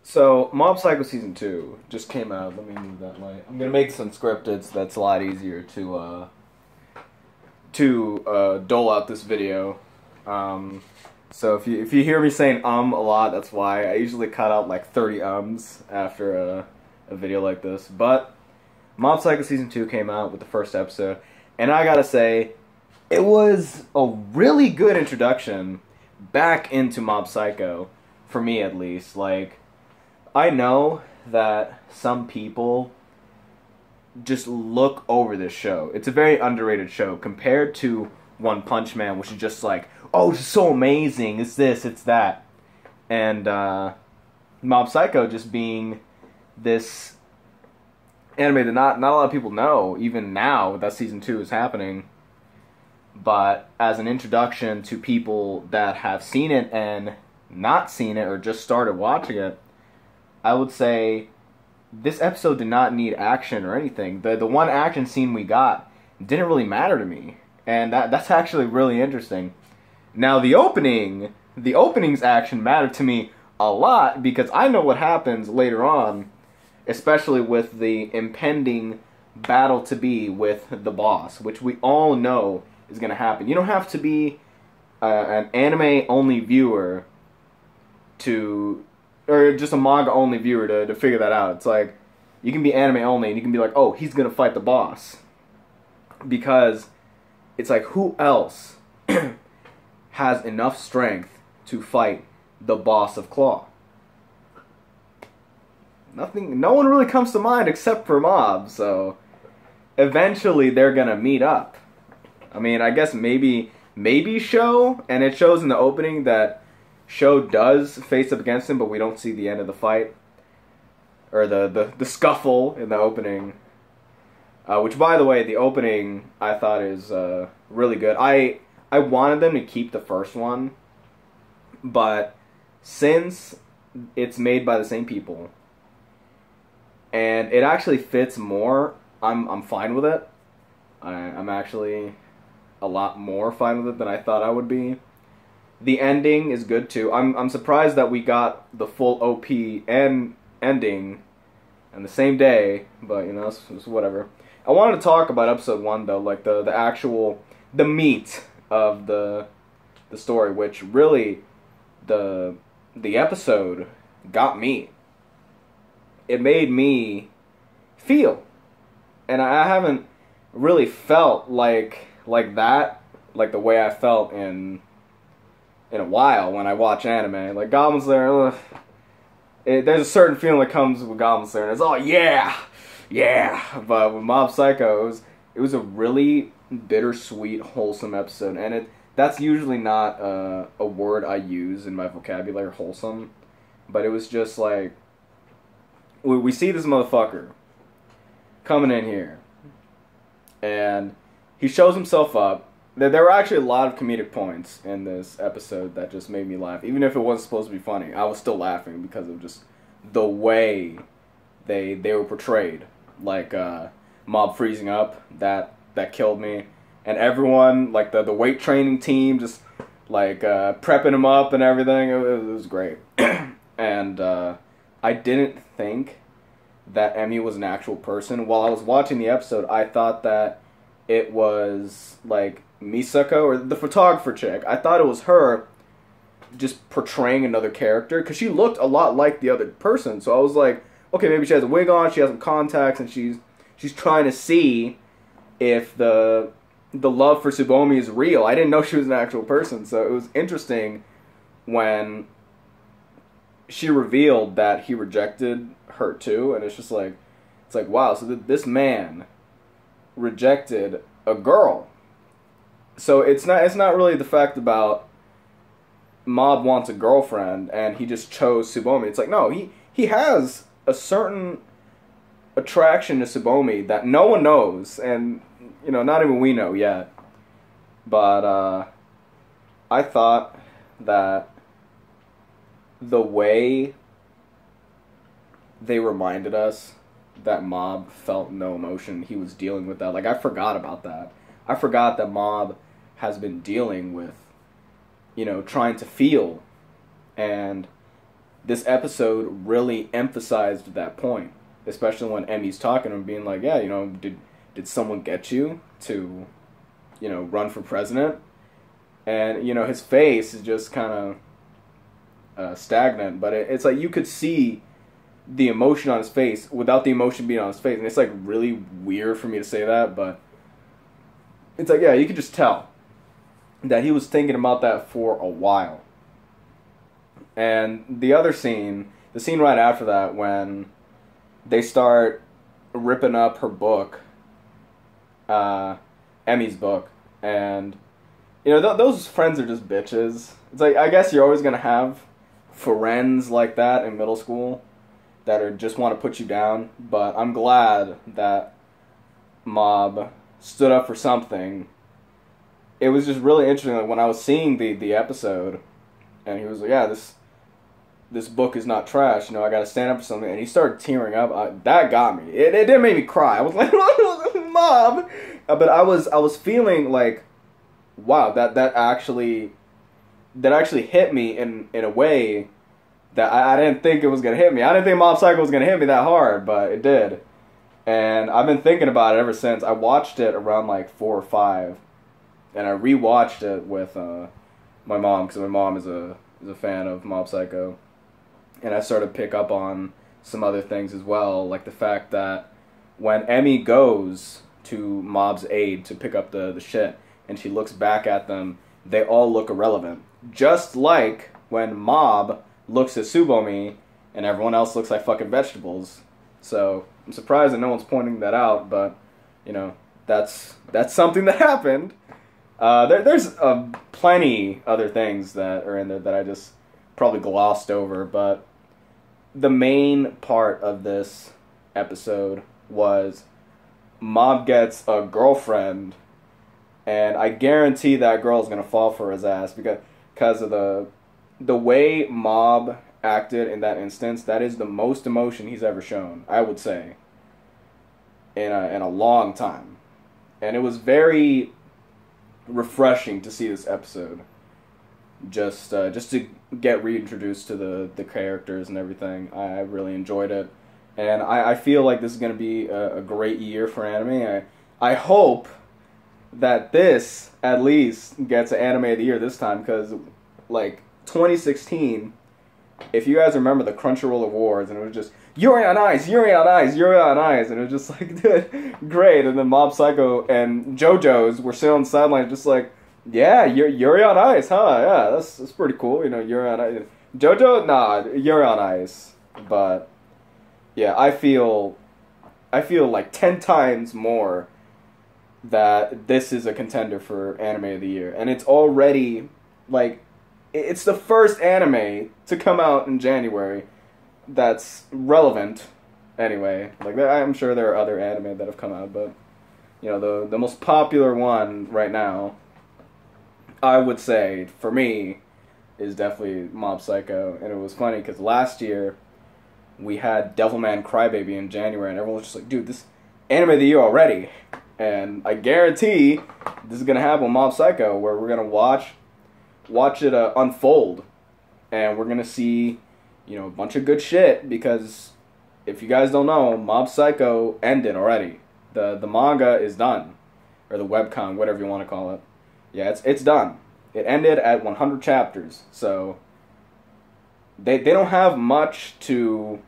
So, Mob Psycho Season 2 just came out. Let me move that light. I'm gonna make this unscripted so that's a lot easier to dole out this video. So if you hear me saying a lot, that's why. I usually cut out like 30 ums after a video like this. But Mob Psycho Season 2 came out with the first episode, and I gotta say, it was a really good introduction back into Mob Psycho, for me at least. Like, I know that some people just look over this show. It's a very underrated show compared to One Punch Man, which is just like, oh, it's so amazing, it's this, it's that. And Mob Psycho just being this anime that not a lot of people know, even now that Season 2 is happening. But as an introduction to people that have seen it and not seen it or just started watching it, I would say this episode did not need action or anything. The one action scene we got didn't really matter to me, and that's actually really interesting. Now the opening's action mattered to me a lot because I know what happens later on, especially with the impending battle to be with the boss, which we all know is going to happen. You don't have to be an anime-only viewer or just a manga-only viewer to figure that out. It's like, you can be anime-only and you can be like, oh, he's going to fight the boss. Because it's like, who else has enough strength to fight the boss of Claw? No one really comes to mind except for Mob, so eventually they're going to meet up. I mean, I guess maybe Sho, and it shows in the opening that Sho does face up against him, but we don't see the end of the fight. Or the scuffle in the opening. Which, by the way, the opening I thought is really good. I wanted them to keep the first one, but since it's made by the same people, and it actually fits more, I'm fine with it. I'm actually a lot more fine with it than I thought I would be. The ending is good too. I'm surprised that we got the full OP and ending on the same day, but you know, it's whatever. I wanted to talk about episode 1 though, like the meat of the story, which really the episode got me. It made me feel, and I haven't really felt like that, like the way I felt in a while when I watch anime. Like Goblin Slayer, there's a certain feeling that comes with Goblin Slayer, and it's all yeah. But with Mob Psycho, it was a really bittersweet, wholesome episode, and that's usually not a word I use in my vocabulary, wholesome. But it was just like, we see this motherfucker coming in here, and he shows himself up. There were actually a lot of comedic points in this episode that just made me laugh. Even if it wasn't supposed to be funny, I was still laughing because of just the way they were portrayed. Like Mob freezing up, that killed me. And everyone, like the weight training team, just like prepping him up and everything. It was great. And I didn't think that Emi was an actual person. While I was watching the episode, I thought that it was like Misako, or the photographer chick. I thought it was her just portraying another character, because she looked a lot like the other person. So I was like, okay, maybe she has a wig on, she has some contacts, and she's trying to see if the love for Tsubomi is real. I didn't know she was an actual person, so it was interesting when she revealed that he rejected her too, and it's like, wow, so this man rejected a girl. So it's not really the fact about Mob wants a girlfriend and he just chose Tsubomi. It's like, no, he has a certain attraction to Tsubomi that no one knows, and you know, not even we know yet. But I thought that the way they reminded us that Mob felt no emotion, he was dealing with that. Like, I forgot about that. I forgot that Mob has been dealing with, you know, trying to feel. And this episode really emphasized that point, especially when Emmy's talking to him, being like, yeah, did someone get you to, run for president? And, his face is just kind of stagnant, but it's like you could see the emotion on his face without the emotion being on his face. And it's like really weird for me to say that, but it's like, yeah, you could just tell that he was thinking about that for a while. And the other scene, the scene right after that, when they start ripping up her book, Emmy's book, and those friends are just bitches. It's like, I guess you're always gonna have friends like that in middle school that are just want to put you down, but I'm glad that Mob stood up for something. It was just really interesting, like when I was seeing the episode, and he was like, yeah, this book is not trash, I gotta stand up for something, and he started tearing up. That got me. It didn't make me cry. I was like, Mob! But I was feeling like, wow, that actually hit me in a way that I didn't think it was gonna hit me. I didn't think Mob Psycho was gonna hit me that hard, but it did. And I've been thinking about it ever since. I watched it around like 4 or 5, and I rewatched it with my mom, because my mom is a fan of Mob Psycho, and I started to pick up on some other things as well, like the fact that when Emmy goes to Mob's aid to pick up the shit, and she looks back at them, they all look irrelevant. Just like when Mob looks at Tsubomi, and everyone else looks like fucking vegetables. So I'm surprised that no one's pointing that out, but that's something that happened. There's plenty other things that are in there that I just probably glossed over, but the main part of this episode was Mob gets a girlfriend, and I guarantee that girl's gonna fall for his ass because of the way Mob acted in that instance. That is the most emotion he's ever shown, I would say, in a long time, and it was very refreshing to see this episode. Just to get reintroduced to the characters and everything. I really enjoyed it, and I feel like this is going to be a great year for anime. I hope that this at least gets an anime of the year this time, because like 2016, if you guys remember the Crunchyroll Awards, and it was just Yuri on Ice, Yuri on Ice, Yuri on Ice, and it was just like, dude, great. And then Mob Psycho and JoJo's were sitting on the sideline just like, yeah, Yuri on Ice, huh? Yeah, that's pretty cool. Yuri on Ice. JoJo, nah, Yuri on Ice. But yeah, I feel like 10 times more that this is a contender for anime of the year, and it's already like, it's the first anime to come out in January that's relevant. Anyway, like I'm sure there are other anime that have come out, but the most popular one right now, I would say, for me, is definitely Mob Psycho. And it was funny because last year we had Devilman Crybaby in January, and everyone was just like, dude, this anime of the year already. And I guarantee this is gonna happen with Mob Psycho, where we're gonna watch it unfold, and we're gonna see a bunch of good shit. Because if you guys don't know, Mob Psycho ended already. The manga is done, or the webcomic, whatever you want to call it. Yeah, it's done. It ended at 100 chapters, so they don't have much to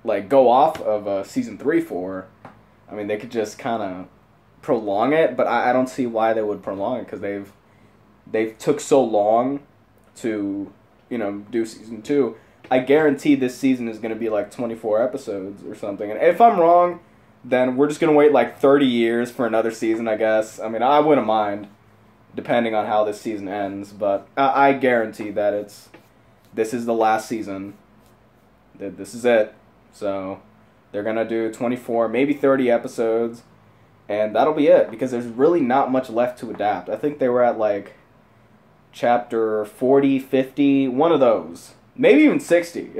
like go off of season 3 for. I mean, they could just kind of prolong it, but I don't see why they would prolong it, because they've took so long to do season 2. I guarantee this season is going to be like 24 episodes or something. And if I'm wrong, then we're just going to wait like 30 years for another season, I guess. I mean, I wouldn't mind, depending on how this season ends. But I guarantee that this is the last season. This is it. So they're going to do 24, maybe 30 episodes. And that'll be it, because there's really not much left to adapt. I think they were at like chapter 40, 50, one of those. Maybe even 60.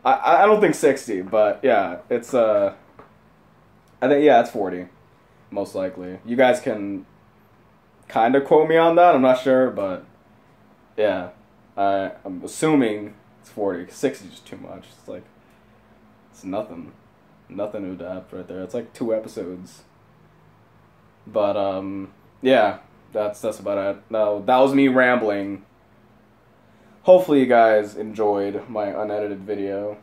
I don't think 60, but yeah, it's I think, yeah, it's 40, most likely. You guys can kind of quote me on that. I'm not sure, but yeah, I'm assuming It's 40. 60 is just too much. It's like, it's nothing. Nothing to adapt right there. It's like 2 episodes. But, yeah, that's about it. Now, that was me rambling. Hopefully you guys enjoyed my unedited video.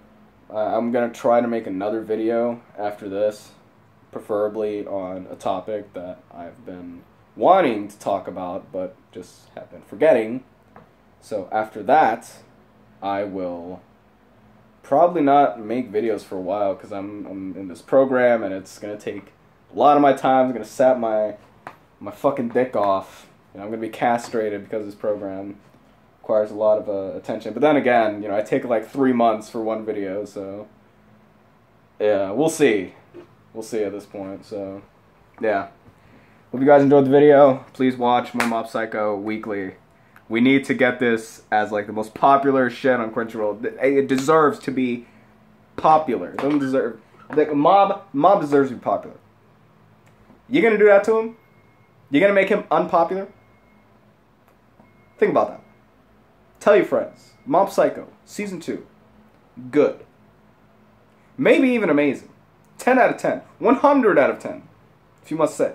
I'm going to try to make another video after this, preferably on a topic that I've been wanting to talk about, but just have been forgetting. So after that, I will probably not make videos for a while, because I'm in this program, and it's going to take a lot of my time. It's going to sap my fucking dick off. I'm going to be castrated because this program requires a lot of attention. But then again, I take like 3 months for one video, so yeah, we'll see. We'll see at this point, so yeah. Hope you guys enjoyed the video. Please watch more Mob Psycho weekly. We need to get this as like the most popular shit on Crunchyroll. It deserves to be popular. It doesn't deserve, like, Mob deserves to be popular. You gonna do that to him? You gonna make him unpopular? Think about that. Tell your friends. Mob Psycho, Season 2. Good. Maybe even amazing. 10 out of 10. 100 out of 10. If you must say.